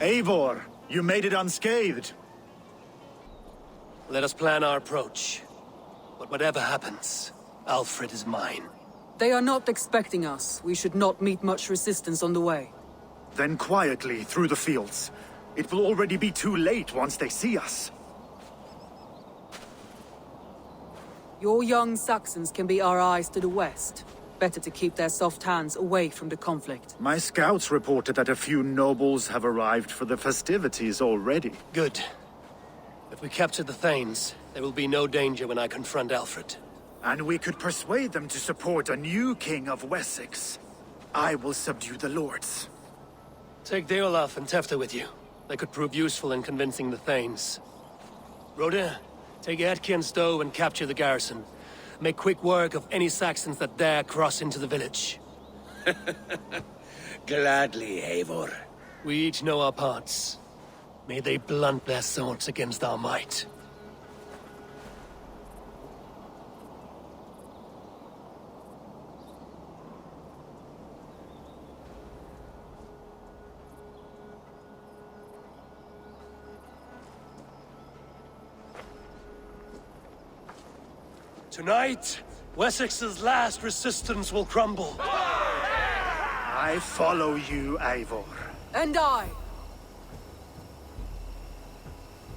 Eivor, you made it unscathed. Let us plan our approach. But whatever happens, Alfred is mine. They are not expecting us. We should not meet much resistance on the way. Then quietly through the fields. It will already be too late once they see us. Your young Saxons can be our eyes to the west. Better to keep their soft hands away from the conflict. My scouts reported that a few nobles have arrived for the festivities already. Good. If we capture the Thanes, there will be no danger when I confront Alfred. And we could persuade them to support a new king of Wessex. I will subdue the lords. Take Deolaf and Tefta with you. They could prove useful in convincing the Thanes. Rodin, take Etki and Stowe and capture the garrison. Make quick work of any Saxons that dare cross into the village. Gladly, Eivor. We each know our parts. May they blunt their swords against our might. Tonight, Wessex's last resistance will crumble. I follow you, Eivor. And I!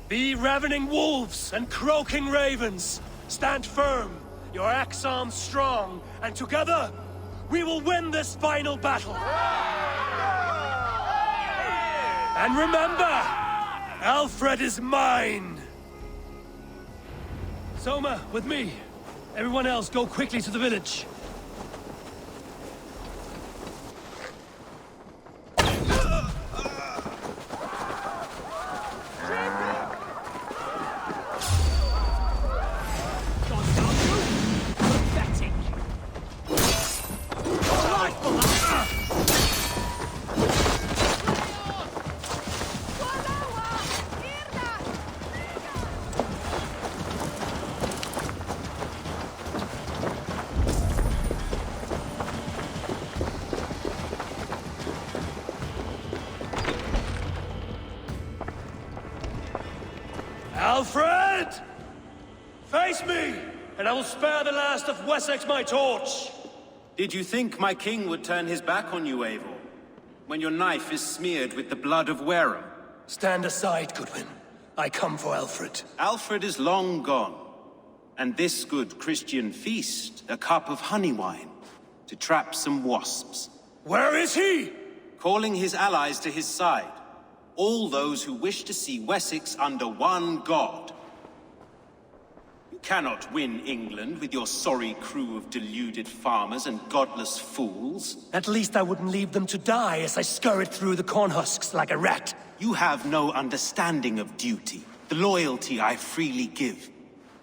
Be ravening wolves and croaking ravens. Stand firm, your axe arms strong, and together, we will win this final battle. And remember, Alfred is mine. Soma, with me. Everyone else, go quickly to the village. Alfred! Face me, and I will spare the last of Wessex my torch! Did you think my king would turn his back on you, Eivor? When your knife is smeared with the blood of Wareham? Stand aside, Goodwin. I come for Alfred. Alfred is long gone. And this good Christian feast, a cup of honey wine, to trap some wasps. Where is he? Calling his allies to his side. All those who wish to see Wessex under one god. You cannot win England with your sorry crew of deluded farmers and godless fools. At least I wouldn't leave them to die as I scurried through the corn husks like a rat. You have no understanding of duty, the loyalty I freely give.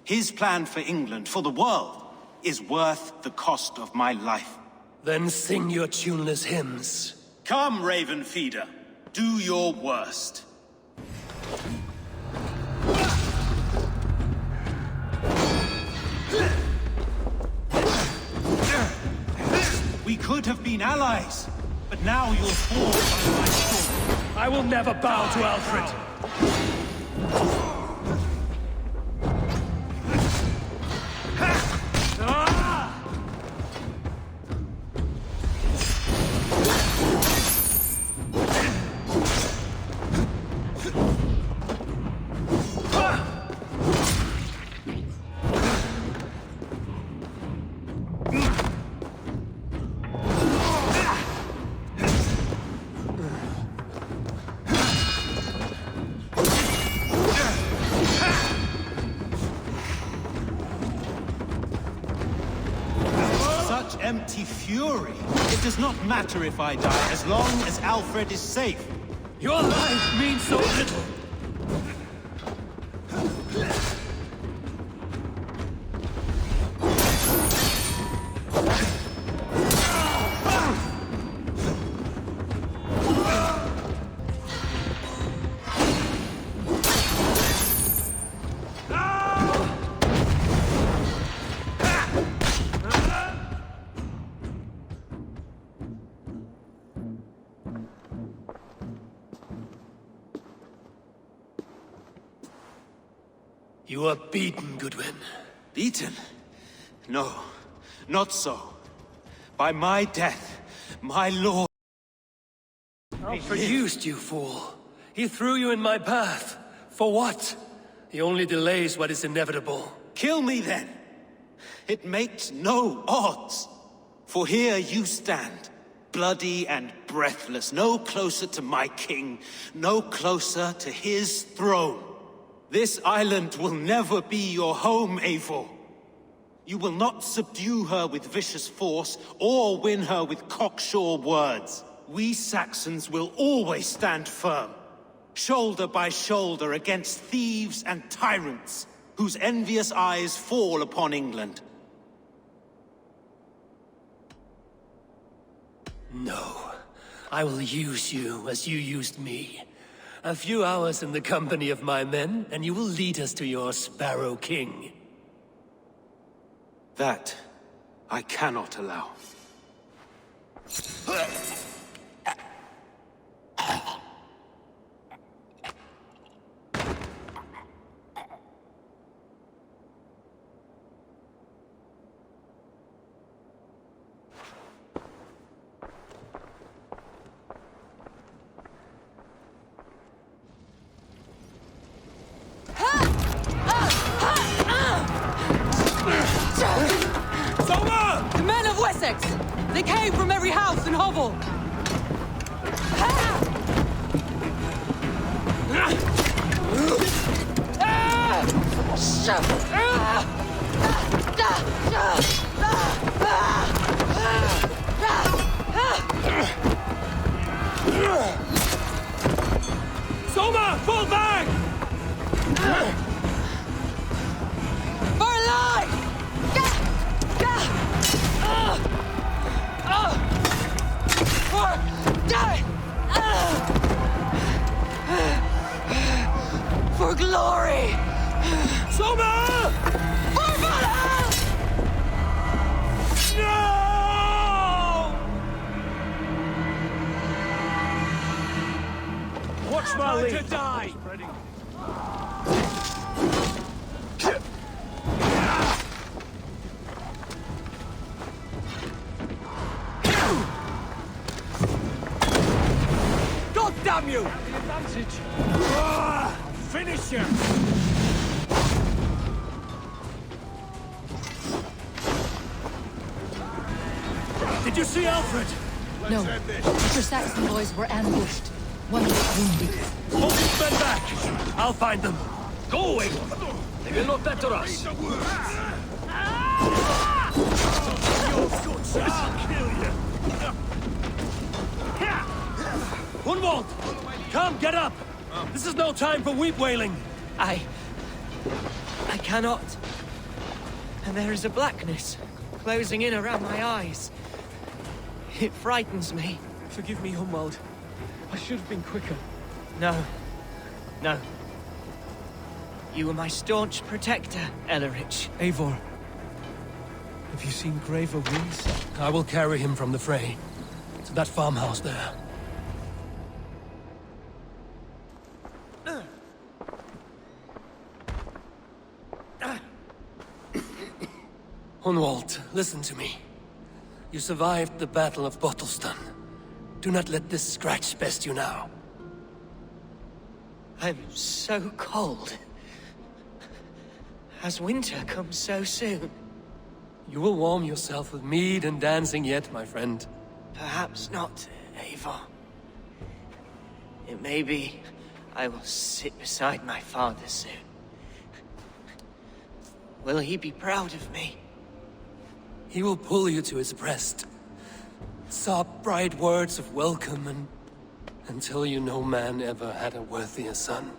His plan for England, for the world, is worth the cost of my life. Then sing your tuneless hymns. Come, Raven Feeder. Do your worst. We could have been allies, but now you'll fall by my sword. I will never bow to Alfred. Empty fury. It does not matter if I die, as long as Alfred is safe. Your life means so little. You are beaten, Goodwin. Beaten? No, not so. By my death, my lord... Produced, you fool. He threw you in my path. For what? He only delays what is inevitable. Kill me then! It makes no odds. For here you stand, bloody and breathless, no closer to my king, no closer to his throne. This island will never be your home, Eivor. You will not subdue her with vicious force, or win her with cocksure words. We Saxons will always stand firm, shoulder by shoulder against thieves and tyrants, whose envious eyes fall upon England. No. I will use you as you used me. A few hours in the company of my men, and you will lead us to your Sparrow King. That I cannot allow. The men of Wessex! They came from every house and hovel! Soma! Fall back! For life! For glory! Soma! For Valhalla! No! Watch my lead. To die. God damn you! The advantage. Finish him! Did you see Alfred? No. The Saxon boys were ambushed. One was wounded. Hold these men back! I'll find them. Go away! They will not better us. I'll kill you! Gunwald! Come, get up! This is no time for weep wailing! I cannot. And there is a blackness closing in around my eyes. It frightens me. Forgive me, Humwald. I should have been quicker. No. No. You were my staunch protector, Ellerich. Eivor, have you seen graver wounds? I will carry him from the fray to that farmhouse there. Hunwald, listen to me. You survived the Battle of Bottleston. Do not let this scratch best you now. I'm so cold. Has winter come so soon? You will warm yourself with mead and dancing yet, my friend. Perhaps not, Eivor. It may be I will sit beside my father soon. Will he be proud of me? He will pull you to his breast. Sob bright words of welcome and... until you no man ever had a worthier son.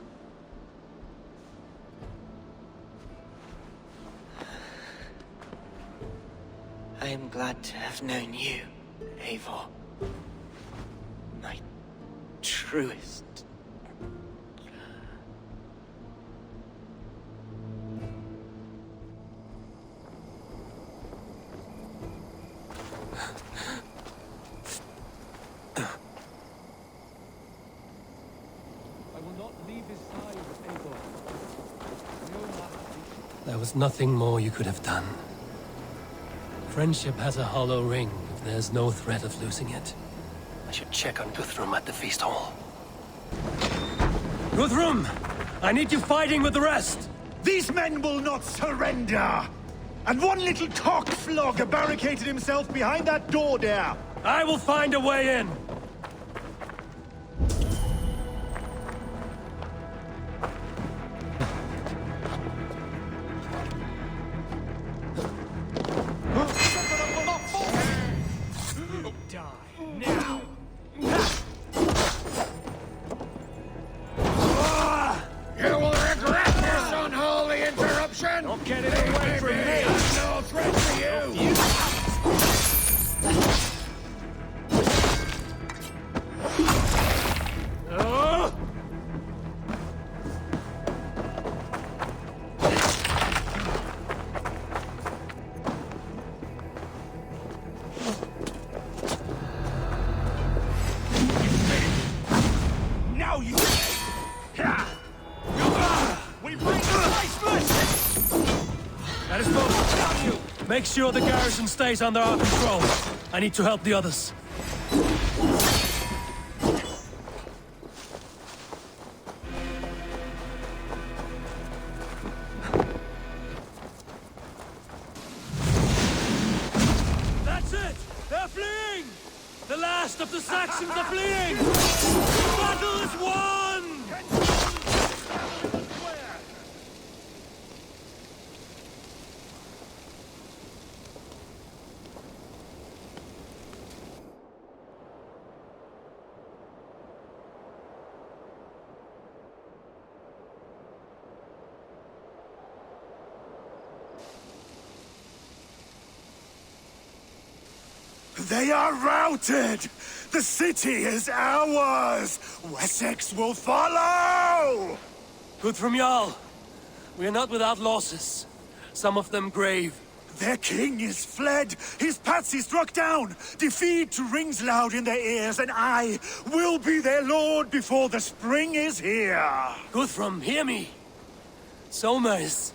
I am glad to have known you, Eivor. My truest. I will not leave his side, Eivor. No matter. There was nothing more you could have done. Friendship has a hollow ring if there's no threat of losing it. I should check on Guthrum at the feast hall. Guthrum! I need you fighting with the rest! These men will not surrender! And one little cockflogger barricaded himself behind that door there! I will find a way in! Make sure the garrison stays under our control. I need to help the others. That's it! They're fleeing! The last of the Saxons are fleeing! The battle is won! They are routed! The city is ours! Wessex will follow! Guthrum Jarl, we are not without losses. Some of them grave. Their king is fled! His patsy struck down! Defeat rings loud in their ears, and I will be their lord before the spring is here! Guthrum, hear me! Soma is...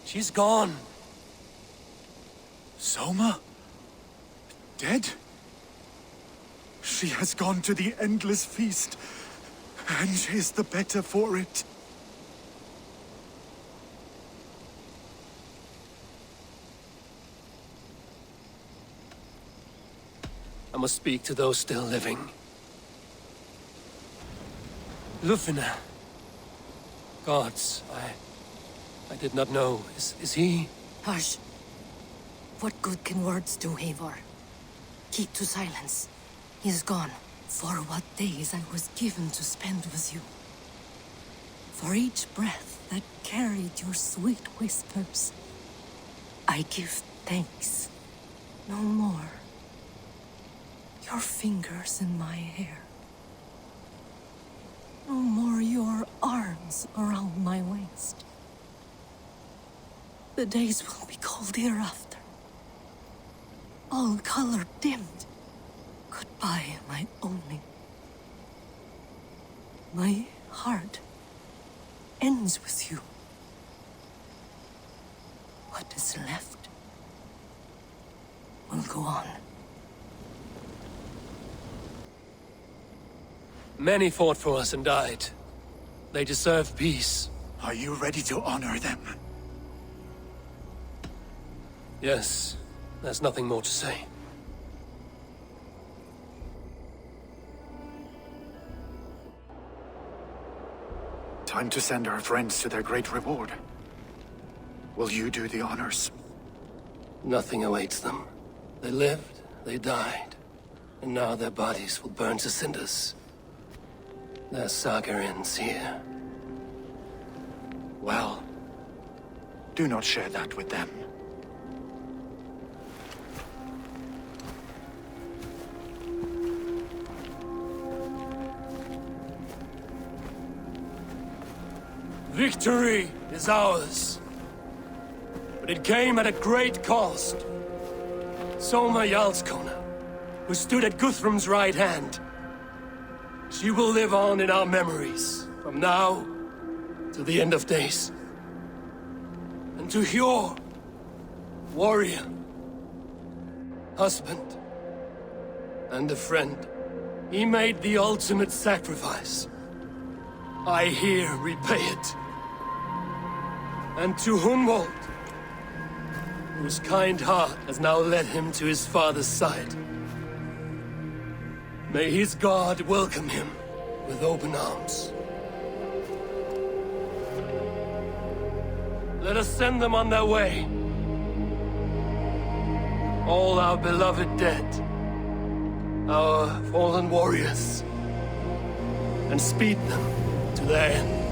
she's gone. Soma? Dead? She has gone to the endless feast, and is the better for it. I must speak to those still living. Lufina. Gods, I did not know. Is he... Hush. What good can words do, Eivor? Keep to silence. He is gone. For what days I was given to spend with you. For each breath that carried your sweet whispers, I give thanks. No more. Your fingers in my hair. No more your arms around my waist. The days will be cold hereafter. All color dimmed. Goodbye, my only. My heart ends with you. What is left will go on. Many fought for us and died. They deserve peace. Are you ready to honor them? Yes, there's nothing more to say. Time to send our friends to their great reward. Will you do the honors? Nothing awaits them. They lived, they died, and now their bodies will burn to cinders. Their saga ends here. Well, do not share that with them. Victory is ours. But it came at a great cost. Soma Jarlskona, who stood at Guthrum's right hand. She will live on in our memories, from now to the end of days. to Hjor, warrior, husband, and a friend. He made the ultimate sacrifice. I here repay it. And to Hunwald, whose kind heart has now led him to his father's side. May his God welcome him with open arms. Let us send them on their way. All our beloved dead, our fallen warriors, and speed them to their end.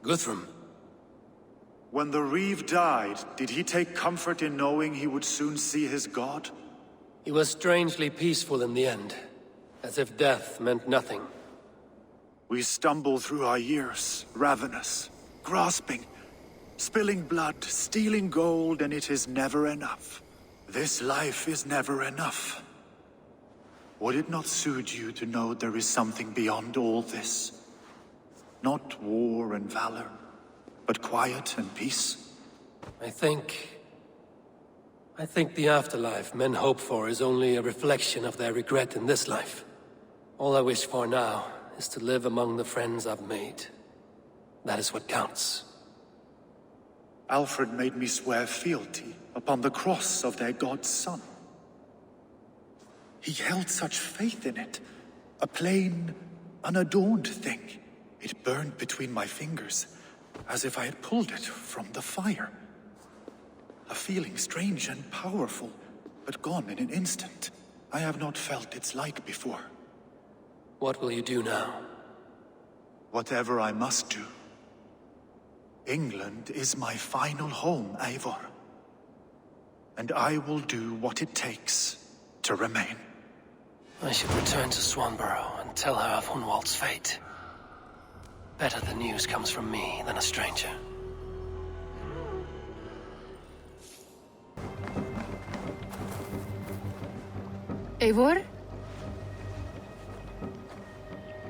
Guthrum. When the Reeve died, did he take comfort in knowing he would soon see his god? He was strangely peaceful in the end, as if death meant nothing. We stumble through our years, ravenous, grasping, spilling blood, stealing gold, and it is never enough. This life is never enough. Would it not suit you to know there is something beyond all this? Not war and valor, but quiet and peace? I think the afterlife men hope for is only a reflection of their regret in this life. All I wish for now is to live among the friends I've made. That is what counts. Alfred made me swear fealty upon the cross of their god's son. He held such faith in it, a plain, unadorned thing. It burned between my fingers, as if I had pulled it from the fire. A feeling strange and powerful, but gone in an instant. I have not felt its like before. What will you do now? Whatever I must do. England is my final home, Eivor. And I will do what it takes to remain. I should return to Swanborough and tell her of Hunwald's fate. Better the news comes from me than a stranger. Eivor?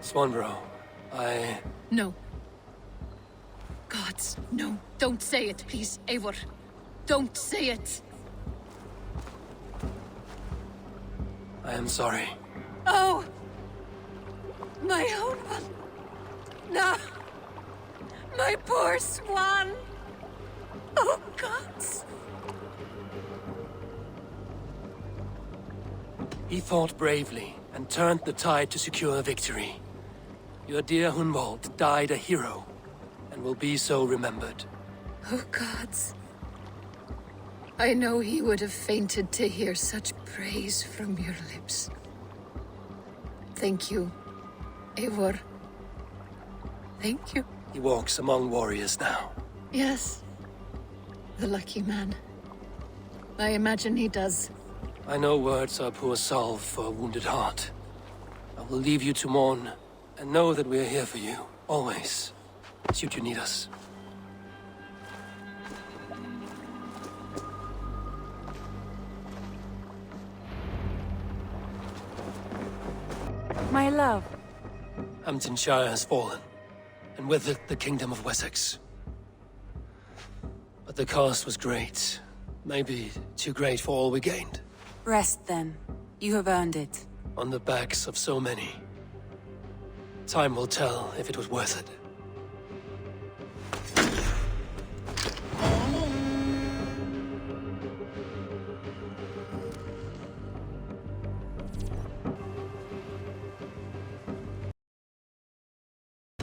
Swanborough, No. Gods, no. Don't say it, please, Eivor. Don't say it. I am sorry. Oh! My own one. No! My poor swan! Oh, gods! He fought bravely and turned the tide to secure victory. Your dear Hunwald died a hero, and will be so remembered. Oh, gods. I know he would have fainted to hear such praise from your lips. Thank you, Eivor. Thank you. He walks among warriors now. Yes. The lucky man. I imagine he does. I know words are poor salve for a wounded heart. I will leave you to mourn, and know that we are here for you, always, should you need us. My love. Hamptonshire has fallen, and with it the Kingdom of Wessex. But the cost was great. Maybe too great for all we gained. Rest then. You have earned it. On the backs of so many. Time will tell if it was worth it.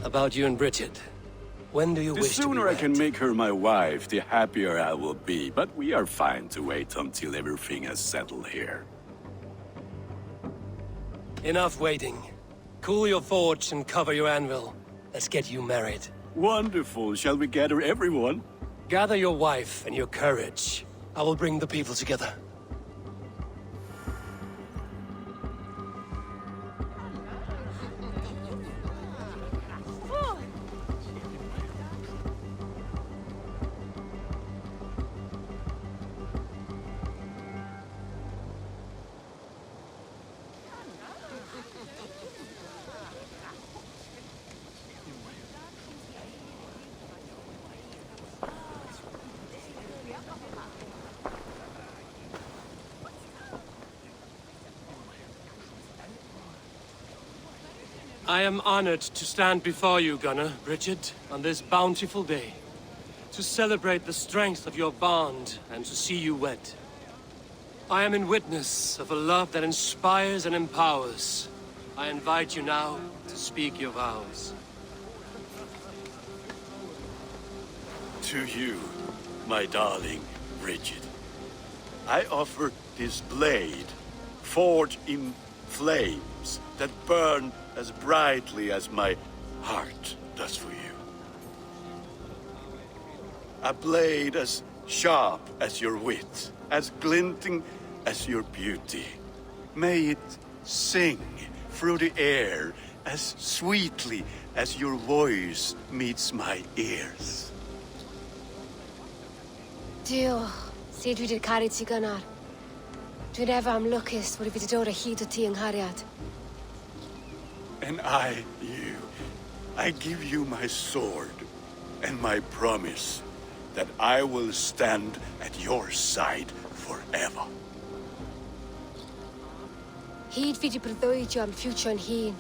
About you and Bridget. When do you The wish to be sooner I can wed? make her my wife, the happier I will be. But we are fine to wait until everything has settled here. Enough waiting. Cool your forge and cover your anvil. Let's get you married. Wonderful. Shall we gather everyone? Gather your wife and your courage. I will bring the people together. I am honored to stand before you, Gunnar, Bridget, on this bountiful day. To celebrate the strength of your bond and to see you wed. I am in witness of a love that inspires and empowers. I invite you now to speak your vows. To you, my darling Bridget, I offer this blade, forged in flames that burn as brightly as my heart does for you. A blade as sharp as your wit, as glinting as your beauty. May it sing through the air as sweetly as your voice meets my ears. Dio, syd dwi 'di caru ti gynnar. Dwi'n efo am lwcus bod fi 'di dod o hyd o ti yng nghariad. And I, you, I give you my sword and my promise that I will stand at your side forever. Hyd fi 'di breuddwydio am ffiwtio yn hun,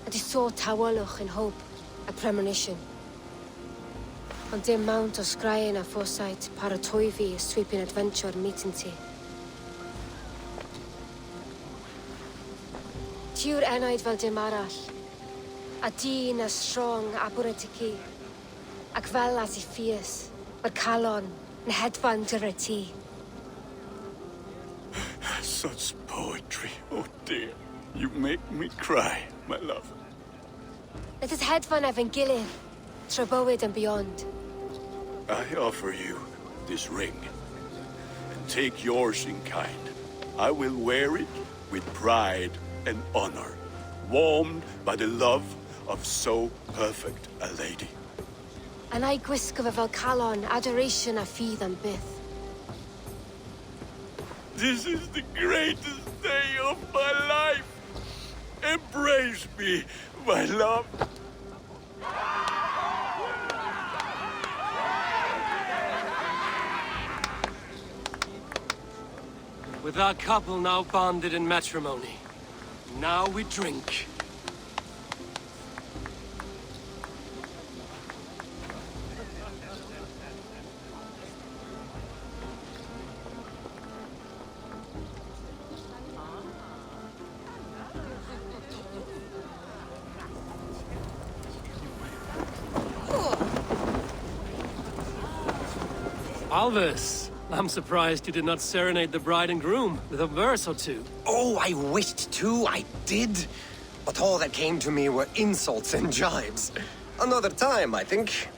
a di so tawelwch yn hope a premonition. Ond dim mount o sgraen a foresight paratoi fi a sweeping adventure meeting ti. Tiw'r enaid fel dim arall, a dyn as strong a bwrdd y ci, ac fel as I ffies, mae'r calon yn hedfan dyr y ti. Such poetry, oh dear. You make me cry, my love. Let us hedfan efo'n gilydd, tra bywyd and beyond. I offer you this ring, and take yours in kind. I will wear it with pride and honor, warmed by the love of so perfect a lady. And I gwisgo fe fel calon, adoration a ffydd am byth. This is the greatest day of my life. Embrace me, my love. With our couple now bonded in matrimony, now we drink. Alvis, I'm surprised you did not serenade the bride and groom with a verse or two. Oh, I wished to, I did. But all that came to me were insults and jibes. Another time, I think.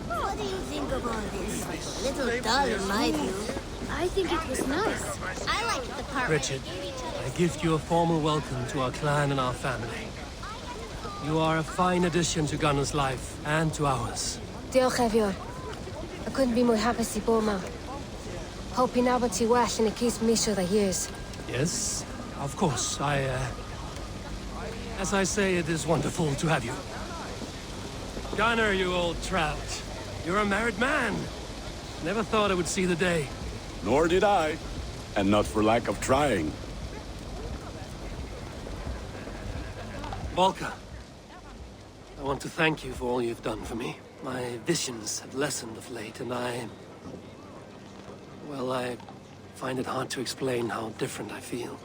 What do you think of all this? A little dull in my view. I think it was nice. I liked the part. Richard, I gift you a formal welcome to our clan and our family. You are a fine addition to Gunnar's life and to ours. Diolch Efior. I couldn't be more happy to bo ma. Hope you nabod ti well yn y gys misoedd a years. Yes, of course. As I say, it is wonderful to have you. Gunnar, you old trout. You're a married man. Never thought I would see the day. Nor did I. And not for lack of trying. Volker, I want to thank you for all you've done for me. My visions have lessened of late, and well, I find it hard to explain how different I feel.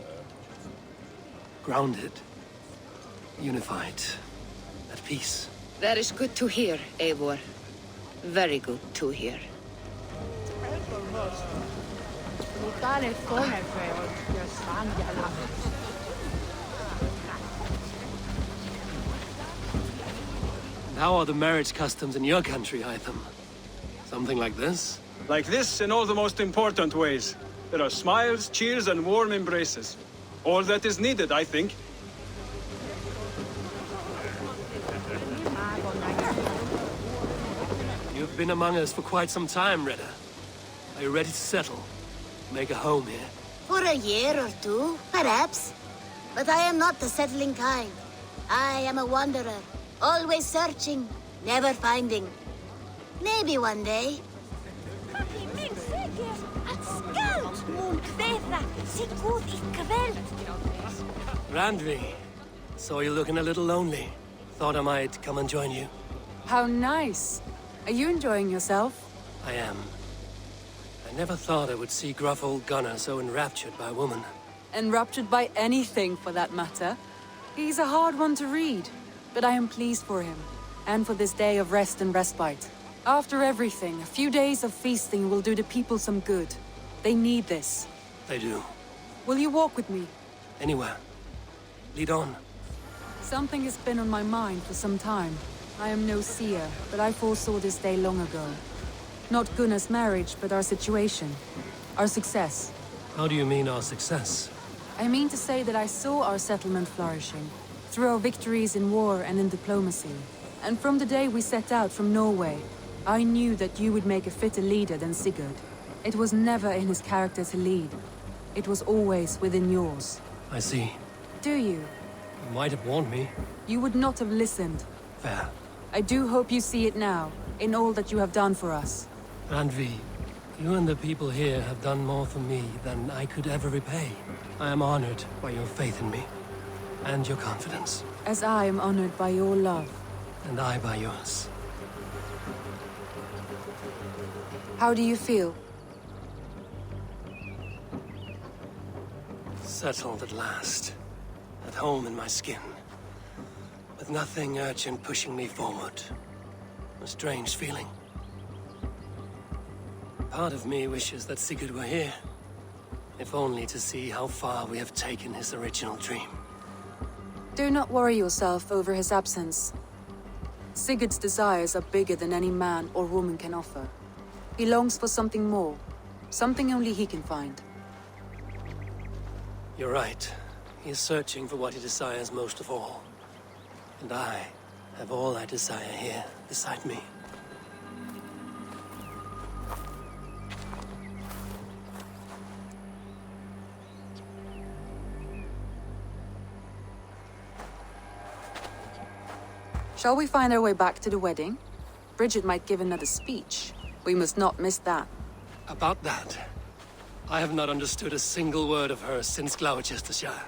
Grounded, unified, at peace. That is good to hear, Eivor. Very good to hear. And how are the marriage customs in your country, Hytham? Something like this? Like this in all the most important ways. There are smiles, cheers, and warm embraces. All that is needed, I think. You've been among us for quite some time, Reda. Are you ready to settle? Make a home here? For a year or two, perhaps. But I am not the settling kind. I am a wanderer, always searching, never finding. Maybe one day. Randvi, saw you looking a little lonely. Thought I might come and join you. How nice. Are you enjoying yourself? I am. I never thought I would see gruff old Gunnar so enraptured by a woman. Enraptured by anything, for that matter. He's a hard one to read, but I am pleased for him, and for this day of rest and respite. After everything, a few days of feasting will do the people some good. They need this. They do. Will you walk with me? Anywhere. Lead on. Something has been on my mind for some time. I am no seer, but I foresaw this day long ago. Not Gunnar's marriage, but our situation. Our success. How do you mean our success? I mean to say that I saw our settlement flourishing, through our victories in war and in diplomacy. And from the day we set out from Norway, I knew that you would make a fitter leader than Sigurd. It was never in his character to lead. It was always within yours. I see. Do you? You might have warned me. You would not have listened. Fair. I do hope you see it now, in all that you have done for us. Randvi, you and the people here have done more for me than I could ever repay. I am honored by your faith in me, and your confidence. As I am honored by your love. And I by yours. How do you feel? Settled at last. At home in my skin. With nothing urgent pushing me forward. A strange feeling. Part of me wishes that Sigurd were here. If only to see how far we have taken his original dream. Do not worry yourself over his absence. Sigurd's desires are bigger than any man or woman can offer. He longs for something more. Something only he can find. You're right. He is searching for what he desires most of all. And I have all I desire here beside me. Shall we find our way back to the wedding? Bridget might give another speech. We must not miss that. About that, I have not understood a single word of hers since Gloucestershire.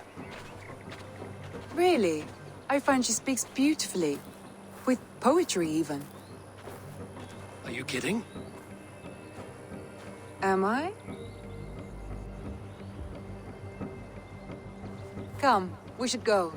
Really? I find she speaks beautifully. With poetry, even. Are you kidding? Am I? Come, we should go.